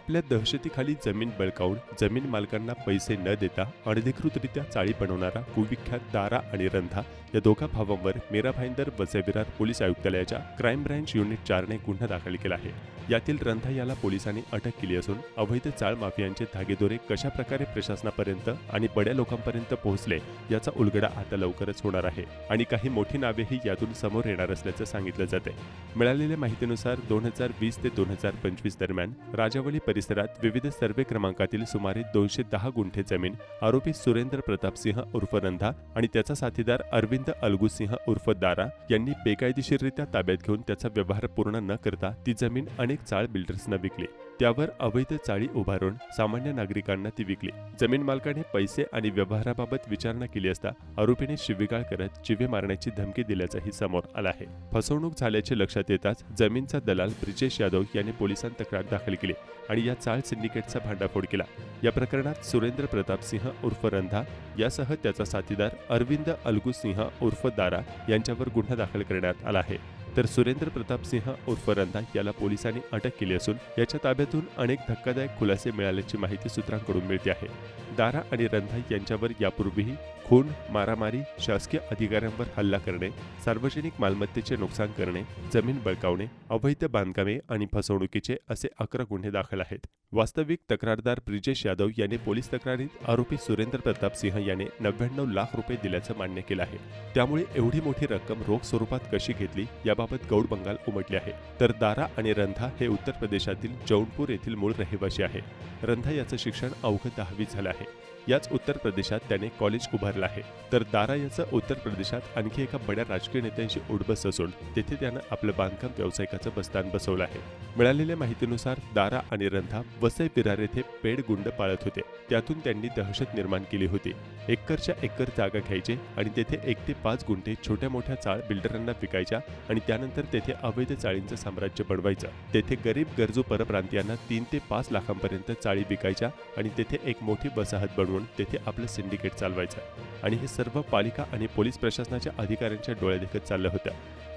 आपल्या दहशतीखाली जमीन बळकावून जमीन मालकांना पैसे न देता अनधिकृतरित्या चाळी बनवणारा कुविख्यात दारा आणि रंधा या दोघा भावांवर मीरा भाईंदर वसई विरार पोलीस आयुक्तालयाच्या क्राईम ब्रँच युनिट 4 ने गुन्हा दाखल केला आहे। यातील रंधा याला पोलिसांनी अटक केली असून अवैध चाळ माफियांचे धागेदोरे कशा प्रकारे प्रशासनापर्यंत आणि बड्या लोकांपर्यंत पोहोचले याचा उलगडा आता लवकरच होणार आहे आणि काही मोठी नावेही यातून समोर येणार असल्याचं सांगितलं जाते। मिळालेल्या माहितीनुसार 2020 ते 2025 दरम्यान राजावली परिसरात विविध सर्वे क्रमांकातील सुमारे 210 गुंठे जमीन आरोपी सुरेंद्र प्रताप सिंह उर्फ रंधा आणि त्याचा साथीदार अरविंद अलगू सिंह उर्फ दारा यांनी बेकायदेशीररित्या ताब्यात घेऊन त्याचा व्यवहार पूर्ण न करता ती जमीन अनेक चाळ बिल्डर्सना विकली। त्यावर अवैध चाळी उभारून सामान्य नागरिकांना ती विकली। जमीन मालकाने पैसे आणि व्यवहाराबाबत विचारणा केली असता आरोपीने शिवीगाळ करत जीवे मारण्याची धमकी दिल्याचंही समोर आलं आहे। फसवणूक झाल्याचे लक्षात येताच जमीनचा दलाल ब्रिजेश यादव यांनी पोलिसांत तक्रार दाखल केली आणि या चाळ सिंडिकेटचा भांडाफोड केला। या प्रकरणात सुरेंद्र प्रताप सिंह उर्फ रंधा यासह त्याचा साथीदार अरविंद अलगू सिंह उर्फ दारा यांच्यावर गुन्हा दाखल करण्यात आला आहे। तर सुरेंद्र प्रताप सिंह उर्फ रंधा याला पोलिसांनी अटक केली असून याच्या ताब्यातून अनेक धक्कादायक खुलासे मिळाल्याची माहिती सूत्रांकडून मिळते आहे। दारा आणि रंधा यांच्यावर यापूर्वीही खून, मारामारी, शासकीय अधिकाऱ्यांवर हल्ला करणे, सार्वजनिक मालमत्तेचे नुकसान करणे, जमीन बळकावणे, अवैध बांधकामे आणि फसवणुकीचे असे 11 गुन्हे दाखल आहेत। वास्तविक तक्रारदार ब्रिजेश यादव यांनी पोलीस तक्रारीत आरोपी सुरेंद्र प्रताप सिंह याने 99 लाख रुपये दिल्याचं मान्य केलं आहे। त्यामुळे एवढी मोठी रक्कम रोख स्वरूपात कशी घेतली याबाबत गौड बंगाल उमटली आहे। तर दारा आणि रंधा हे उत्तर प्रदेशातील जौनपूर येथील मूळ रहिवासी आहे। रंधा याचं शिक्षण अवघं 10वी झालं आहे। याच उत्तर प्रदेशात त्याने कॉलेज उभारलं आहे। तर दारा याचं उत्तर प्रदेशात आणखी एका बड्या राजकीय नेत्यांशी उडबस असून तेथे त्यानं आपलं बांधकाम व्यावसायिकाचं बस्तान बसवलं आहे। मिळालेल्या माहितीनुसार दारा आणि रंधा वसई विरार येथे पेड गुंड पाळत होते। त्यातून त्यांनी दहशत निर्माण केली होती। एकरच्या एकर जागा घ्यायचे आणि तेथे 1 ते 5 गुंठे छोट्या मोठ्या चाळ बिल्डरांना विकायच्या आणि त्यानंतर तेथे अवैध चाळींचं साम्राज्य बनवायचं। तेथे गरीब गरजू परप्रांतीयांना 3 ते 5 लाखांपर्यंत चाळी विकायच्या आणि तेथे एक मोठी वसाहत बनवून तेथे आपलं सिंडिकेट चालवायचं आणि हे सर्व पालिका आणि पोलीस प्रशासनाच्या अधिकाऱ्यांच्या डोळ्यादेखत चाललं होतं।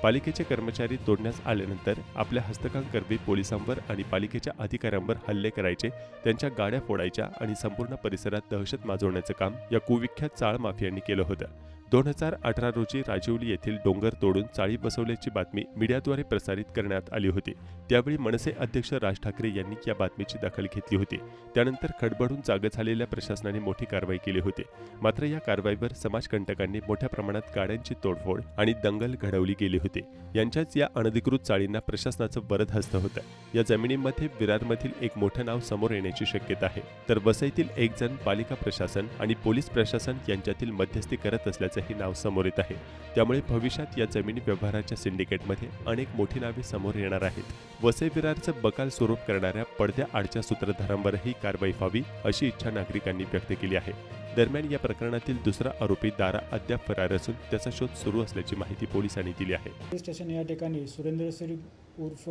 पालिकेचे कर्मचारी तोडण्यास आल्यानंतर आपल्या हस्तकांकरवी पोलिसांवर आणि पालिकेच्या अधिकाऱ्यांवर हल्ले करायचे, त्यांच्या गाड्या फोडायच्या आणि संपूर्ण परिसरात दहशत माजवण्याचं काम या कुविख्यात चाळ माफियांनी केलं होतं। 2018 रोजी राजिवली येथील डोंगर तोडून चाळी बसवल्याची बातमी मीडियाद्वारे प्रसारित करण्यात आली होती। त्यावेळी मनसे अध्यक्ष राज ठाकरे यांनी या बातमीची दखल घेतली होती। त्यानंतर खडबडून जागे झालेल्या प्रशासनाने मोठी कारवाई केली होती। मात्र या कारवाईवर समाजकंटकांनी मोठ्या प्रमाणात गाड्यांची तोडफोड आणि दंगल घडवली गेली होती। यांच्याच या अनधिकृत चाळींना प्रशासनाचं वरद हस्त होतं। या जमिनीमध्ये विरारमधील एक मोठं नाव समोर येण्याची शक्यता आहे। तर वसईतील एक जण पालिका प्रशासन आणि पोलीस प्रशासन यांच्यातील मध्यस्थी करत असल्याचं ही नाव समोर येत आहे। त्यामुळे भविष्यात या जमिनी व्यवहाराच्या सिंडिकेटमध्ये अनेक मोठी नावे समोर येणार आहेत। वसई विरारचं बकाल स्वरूप करणाऱ्या पडद्या आडच्या सूत्रधारांवरही कारवाई व्हावी अशी इच्छा नागरिकांनी व्यक्त केली आहे। दरम्यान या प्रकरणातील दुसरा आरोपी दारा अद्याप फरार असून त्याचा शोध सुरू असल्याची माहिती पोलिसांनी दिली आहे। पोलीस स्टेशन या ठिकाणी सुरेंद्र सिंह उर्फ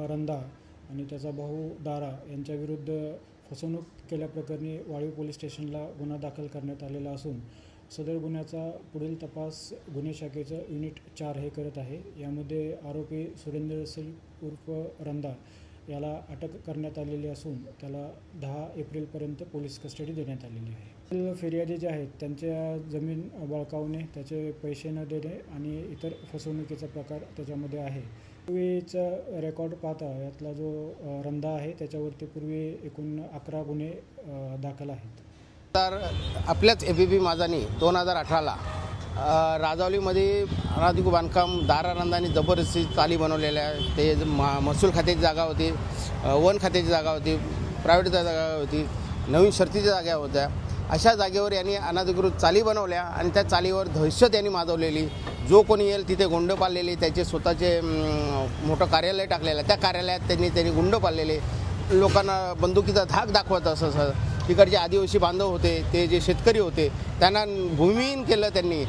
रंधा आणि त्याचा भाऊ दारा यांच्या विरुद्ध फसवणूक केल्याप्रकरणी वाळवी पोलीस स्टेशनला गुन्हा दाखल करण्यात आलेला असून सदर गुन्ह्याचा पुढील तपास गुन्हे शाखेचं युनिट 4 हे करत आहे। यामध्ये आरोपी सुरेंद्र सिंह उर्फ रंधा याला अटक करण्यात आलेली असून त्याला 10 एप्रिलपर्यंत पोलीस कस्टडी देण्यात आलेली आहे। फिर्यादी जे आहेत त्यांच्या जमीन बळकावणे, त्याचे पैसे न देणे आणि इतर फसवणुकीचा प्रकार त्याच्यामध्ये आहे। पूर्वीचा रेकॉर्ड पाहता यातला जो रंधा आहे त्याच्यावरती पूर्वी एकूण 11 गुन्हे दाखल आहेत। तर आपल्याच ABP माझानी 2018ला राजावलीमध्ये अनधिकृत बांधकाम दारा रंधाने जबरदस्ती चाली बनवलेल्या ते महसूल खात्याची जागा होती, वन खात्याची जागा होती, प्रायव्हेट जागा होती, नवीन शर्तीच्या जागा होत्या। अशा जागेवर यांनी अनधिकृत चाली बनवल्या आणि त्या चालीवर दहशत यांनी माजवलेली। जो कोणी येईल तिथे गुंड पाळलेले, त्याचे स्वतःचे मोठं कार्यालय टाकलेलं, त्या कार्यालयात त्यांनी गुंड पाळलेले, लोकांना बंदुकीचा धाक दाखवत असं तिकडचे आदिवासी बांधव होते, ते जे शेतकरी होते त्यांना भूमिहीन केलं त्यांनी